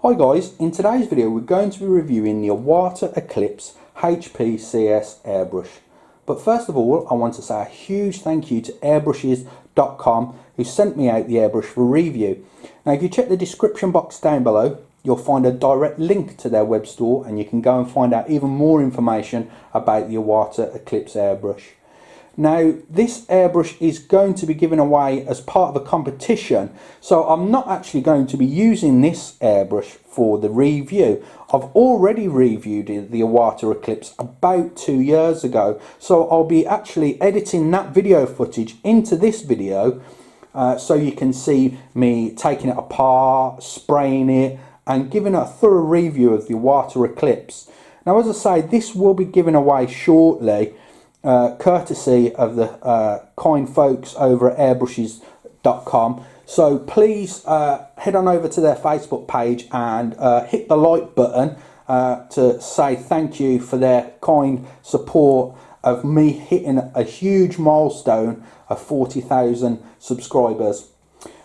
Hi guys, in today's video we're going to be reviewing the Iwata Eclipse HP CS airbrush. But first of all, I want to say a huge thank you to airbrushes.com who sent me out the airbrush for review. Now if you check the description box down below, you'll find a direct link to their web store and you can go and find out even more information about the Iwata Eclipse airbrush. Now this airbrush is going to be given away as part of a competition, so I'm not actually going to be using this airbrush for the review. I've already reviewed the Iwata Eclipse about 2 years ago, so I'll be actually editing that video footage into this video so you can see me taking it apart, spraying it and giving a thorough review of the Iwata Eclipse. Now as I say, this will be given away shortly, courtesy of the kind folks over at airbrushes.com. So please head on over to their Facebook page and hit the like button to say thank you for their kind support of me hitting a huge milestone of 40,000 subscribers.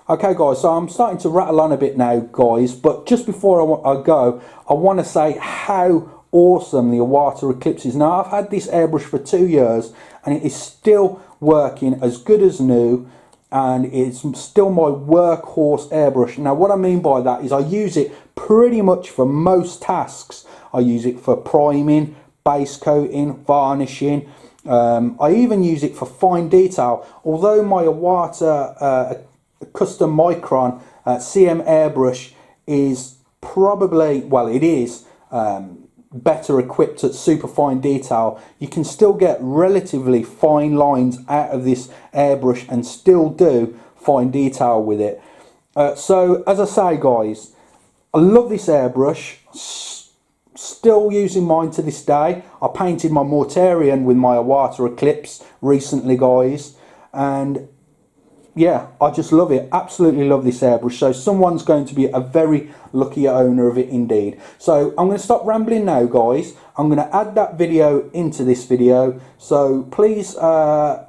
Okay guys, so I'm starting to rattle on a bit now guys, but just before I go, I want to say how awesome the Iwata Eclipse is. Now I've had this airbrush for 2 years and it is still working as good as new, and it's still my workhorse airbrush. Now what I mean by that is I use it pretty much for most tasks. I use it for priming, base coating, varnishing. I even use it for fine detail. Although my Iwata custom micron CM airbrush is probably, well it is better equipped at super fine detail, you can still get relatively fine lines out of this airbrush and still do fine detail with it. So as I say guys, I love this airbrush, still using mine to this day. I painted my Mortarian with my Iwata Eclipse recently guys, and yeah, I just love it, absolutely love this airbrush. So someone's going to be a very lucky owner of it indeed. So I'm going to stop rambling now guys. I'm going to add that video into this video, so please like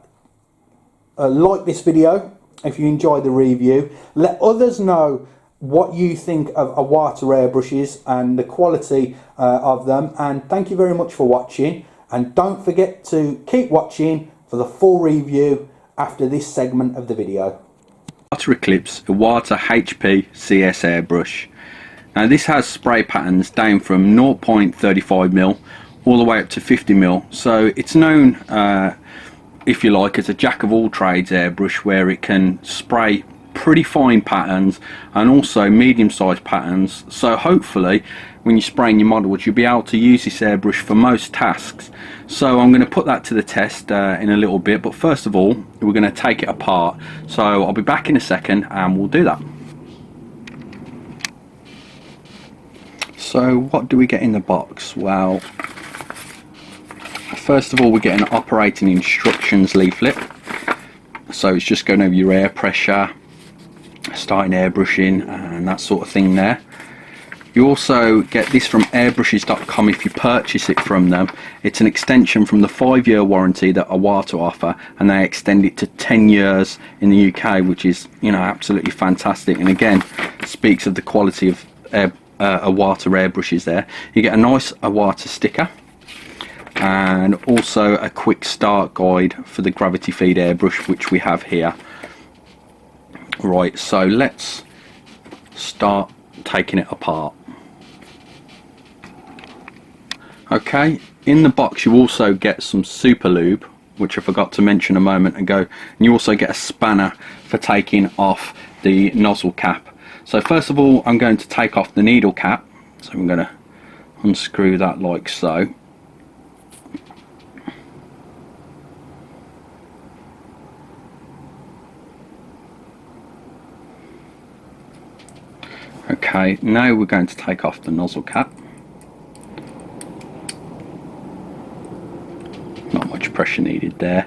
this video if you enjoy the review. Let others know what you think of Iwata airbrushes and the quality of them, and thank you very much for watching, and don't forget to keep watching for the full review after this segment of the video. Iwata Eclipse Iwata HP CS airbrush. Now this has spray patterns down from 0.35mm all the way up to 50mm, so it's known if you like as a jack of all trades airbrush, where it can spray pretty fine patterns and also medium-sized patterns. So hopefully when you're spraying your models you'll be able to use this airbrush for most tasks. So I'm going to put that to the test in a little bit, but first of all we're going to take it apart. So I'll be back in a second and we'll do that. So what do we get in the box? Well, first of all we get an operating instructions leaflet. So it's just going over your air pressure, starting airbrushing and that sort of thing there. You also get this from airbrushes.com if you purchase it from them. It's an extension from the 5-year warranty that Iwata offer, and they extend it to 10 years in the UK, which is, you know, absolutely fantastic, and again speaks of the quality of Iwata airbrushes there. You get a nice Iwata sticker and also a quick start guide for the gravity feed airbrush, which we have here. Right, so let's start taking it apart. Okay, in the box you also get some super lube, which I forgot to mention a moment ago, and you also get a spanner for taking off the nozzle cap. So first of all I'm going to take off the needle cap, so I'm going to unscrew that like so. Okay, now we're going to take off the nozzle cap. Not much pressure needed there.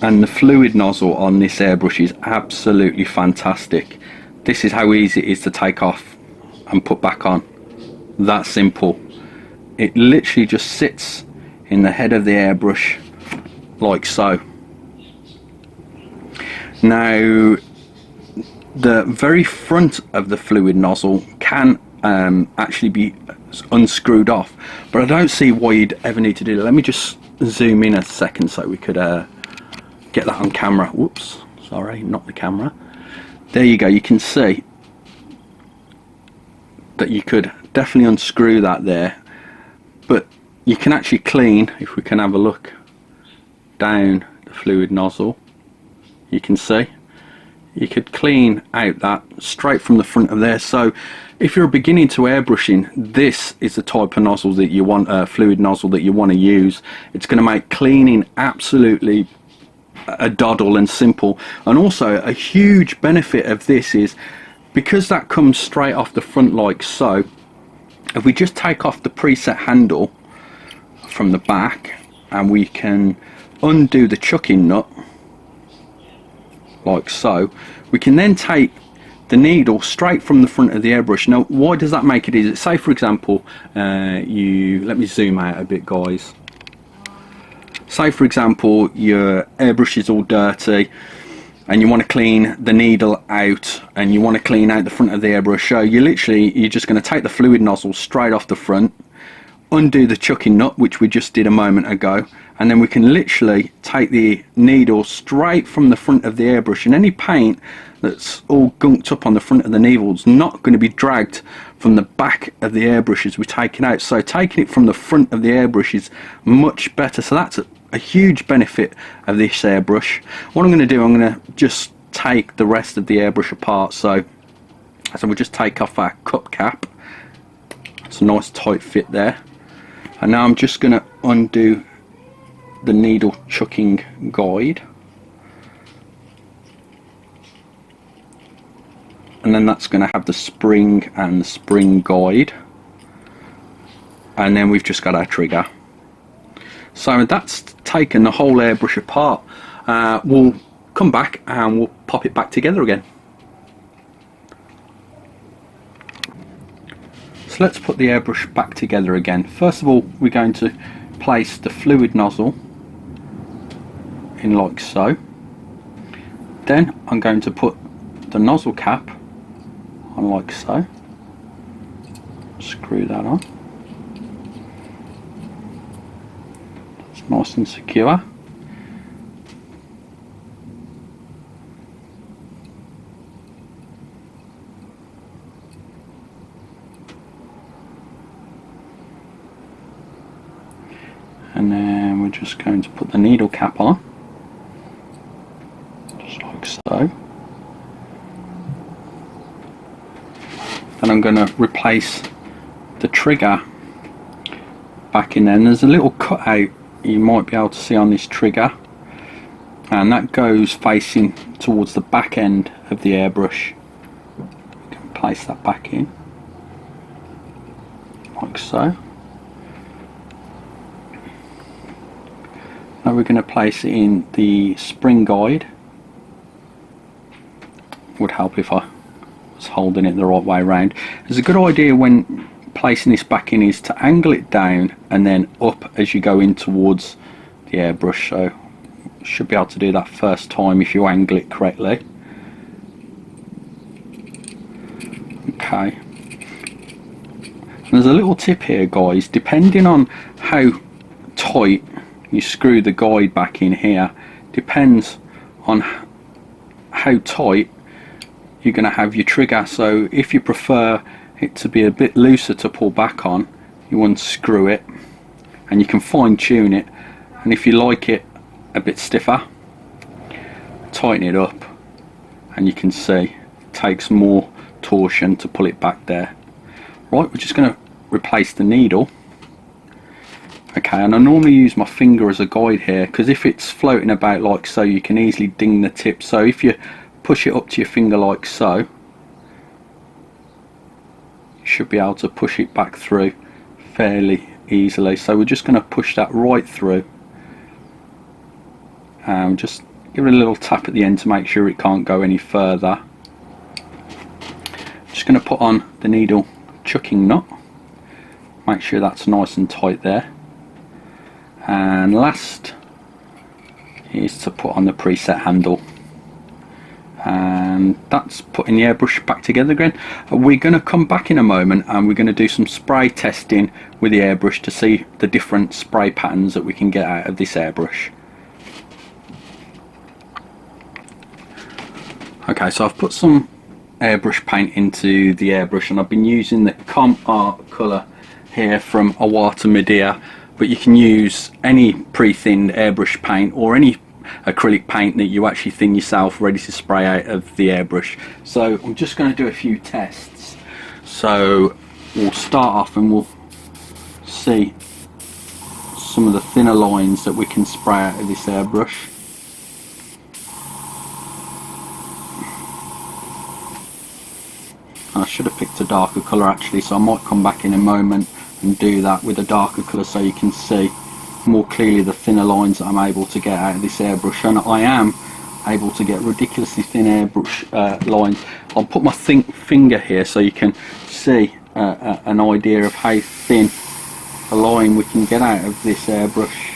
And the fluid nozzle on this airbrush is absolutely fantastic. This is how easy it is to take off and put back on. That simple. It literally just sits in the head of the airbrush like so. Now the very front of the fluid nozzle can actually be unscrewed off, but I don't see why you'd ever need to do that. Let me just zoom in a second so we could get that on camera. Whoops, sorry, not the camera. There you go, you can see that you could definitely unscrew that there, but you can actually clean, if we can have a look down the fluid nozzle, you can see you could clean out that straight from the front of there. So if you're beginning to airbrushing, this is the type of nozzle that you want, fluid nozzle that you want to use. It's going to make cleaning absolutely a doddle and simple. And also a huge benefit of this is because that comes straight off the front like so, if we just take off the preset handle from the back and we can undo the chucking nut like so, we can then take the needle straight from the front of the airbrush. Now why does that make it easy? Say for example, let me zoom out a bit, guys. Say for example your airbrush is all dirty and you want to clean the needle out and you want to clean out the front of the airbrush. So you're just going to take the fluid nozzle straight off the front, undo the chucking nut, which we just did a moment ago, and then we can literally take the needle straight from the front of the airbrush, and any paint that's all gunked up on the front of the needle is not going to be dragged from the back of the airbrush as we take it out. So taking it from the front of the airbrush is much better. So that's a huge benefit of this airbrush. What I'm going to do, I'm going to just take the rest of the airbrush apart. So we'll just take off our cup cap. It's a nice tight fit there. And now I'm just going to undo the needle chucking guide, and then that's going to have the spring and the spring guide, and then we've just got our trigger. So that's taken the whole airbrush apart. We'll come back and we'll pop it back together again. So let's put the airbrush back together again. First of all, we're going to place the fluid nozzle in like so. Then I'm going to put the nozzle cap on like so. Screw that on. It's nice and secure. And then we're just going to put the needle cap on, just like so. Then I'm going to replace the trigger back in there. And there's a little cutout you might be able to see on this trigger, and that goes facing towards the back end of the airbrush. You can place that back in, like so. Now we're going to place it in the spring guide. Would help if I was holding it the right way around. It's a good idea when placing this back in is to angle it down and then up as you go in towards the airbrush. So you should be able to do that first time if you angle it correctly. Okay. And there's a little tip here, guys. Depending on how tight you screw the guide back in here, depends on how tight you're going to have your trigger. So if you prefer it to be a bit looser to pull back on, you unscrew it and you can fine tune it, and if you like it a bit stiffer, tighten it up, and you can see it takes more torsion to pull it back there. Right, we're just going to replace the needle. Okay, and I normally use my finger as a guide here, because if it's floating about like so, you can easily ding the tip. So if you push it up to your finger like so, you should be able to push it back through fairly easily. So we're just going to push that right through, and just give it a little tap at the end to make sure it can't go any further. Just going to put on the needle chucking nut, make sure that's nice and tight there. And last is to put on the preset handle. and that's putting the airbrush back together again. We're going to come back in a moment and we're going to do some spray testing with the airbrush to see the different spray patterns that we can get out of this airbrush. Okay, so I've put some airbrush paint into the airbrush, and I've been using the Com Art colour here from Iwata Eclipse, but you can use any pre-thinned airbrush paint or any acrylic paint that you actually thin yourself, ready to spray out of the airbrush. So I'm just going to do a few tests. So we'll start off and we'll see some of the thinner lines that we can spray out of this airbrush. I should have picked a darker colour actually, so I might come back in a moment and do that with a darker colour so you can see more clearly the thinner lines that I'm able to get out of this airbrush. And I am able to get ridiculously thin airbrush lines. I'll put my finger here so you can see an idea of how thin a line we can get out of this airbrush.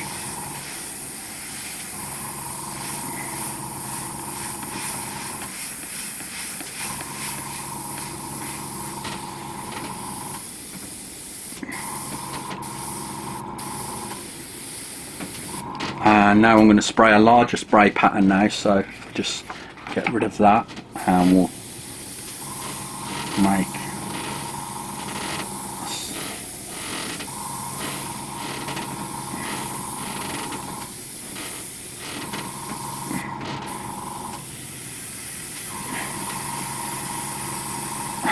And now I'm going to spray a larger spray pattern now, so just get rid of that and we'll make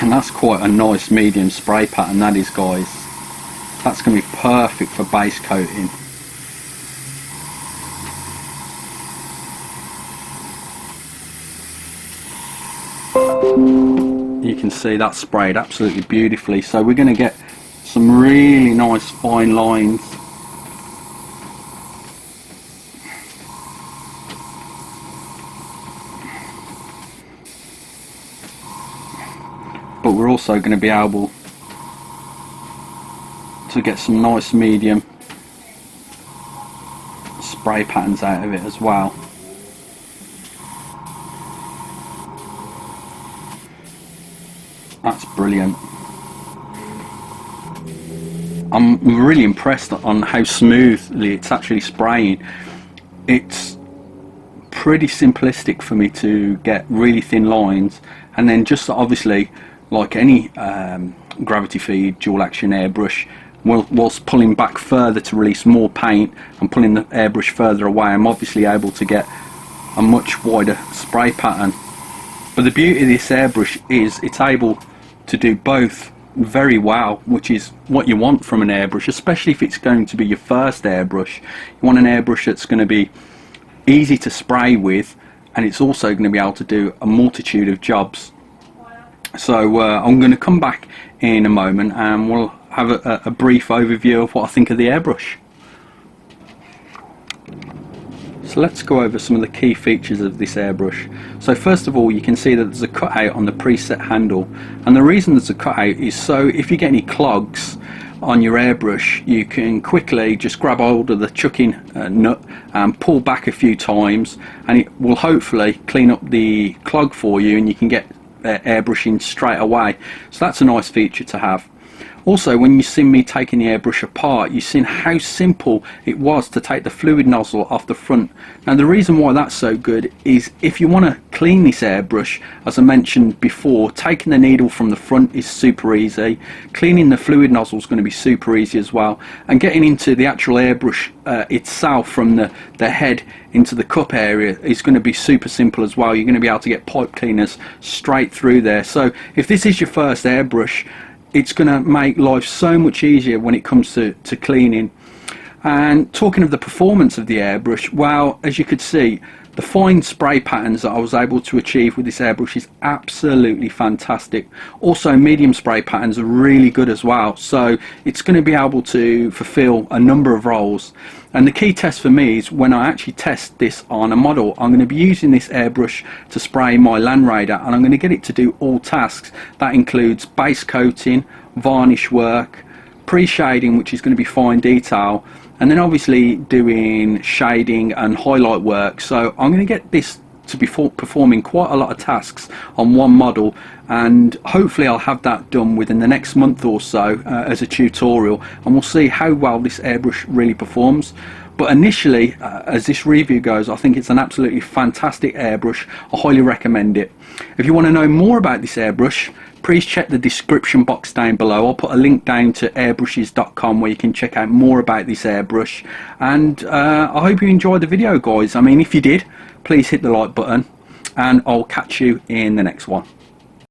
and that's quite a nice medium spray pattern, that is, guys. That's going to be perfect for base coating. You can see that sprayed absolutely beautifully, so we're going to get some really nice fine lines. But we're also going to be able to get some nice medium spray patterns out of it as well. That's brilliant. I'm really impressed on how smoothly it's actually spraying. It's pretty simplistic for me to get really thin lines, and then just obviously like any gravity feed dual action airbrush, whilst pulling back further to release more paint and pulling the airbrush further away, I'm obviously able to get a much wider spray pattern. But the beauty of this airbrush is it's able to do both very well, which is what you want from an airbrush, especially if it's going to be your first airbrush. You want an airbrush that's going to be easy to spray with, and it's also going to be able to do a multitude of jobs. So I'm going to come back in a moment and we'll have a brief overview of what I think of the airbrush. So let's go over some of the key features of this airbrush. So first of all, you can see that there's a cutout on the preset handle, and the reason there's a cutout is so if you get any clogs on your airbrush, you can quickly just grab hold of the chucking nut and pull back a few times, and it will hopefully clean up the clog for you and you can get airbrushing straight away. So that's a nice feature to have. Also, when you see me taking the airbrush apart, you've seen how simple it was to take the fluid nozzle off the front. Now the reason why that's so good is if you want to clean this airbrush, as I mentioned before, taking the needle from the front is super easy. Cleaning the fluid nozzle is going to be super easy as well, and getting into the actual airbrush itself from the head into the cup area is going to be super simple as well. You're going to be able to get pipe cleaners straight through there. So if this is your first airbrush, it's going to make life so much easier when it comes to cleaning. And talking of the performance of the airbrush, well, as you could see, the fine spray patterns that I was able to achieve with this airbrush is absolutely fantastic. Also, medium spray patterns are really good as well, so it's going to be able to fulfill a number of roles. And the key test for me is when I actually test this on a model, I'm going to be using this airbrush to spray my Land Raider, and I'm going to get it to do all tasks. That includes base coating, varnish work, pre-shading, which is going to be fine detail, and then obviously doing shading and highlight work. So I'm going to get this to be performing quite a lot of tasks on one model, and hopefully I'll have that done within the next month or so as a tutorial, and we'll see how well this airbrush really performs. But initially, as this review goes, I think it's an absolutely fantastic airbrush. I highly recommend it. If you want to know more about this airbrush, please check the description box down below. I'll put a link down to airbrushes.com where you can check out more about this airbrush. And I hope you enjoyed the video, guys. I mean, if you did, please hit the like button, and I'll catch you in the next one.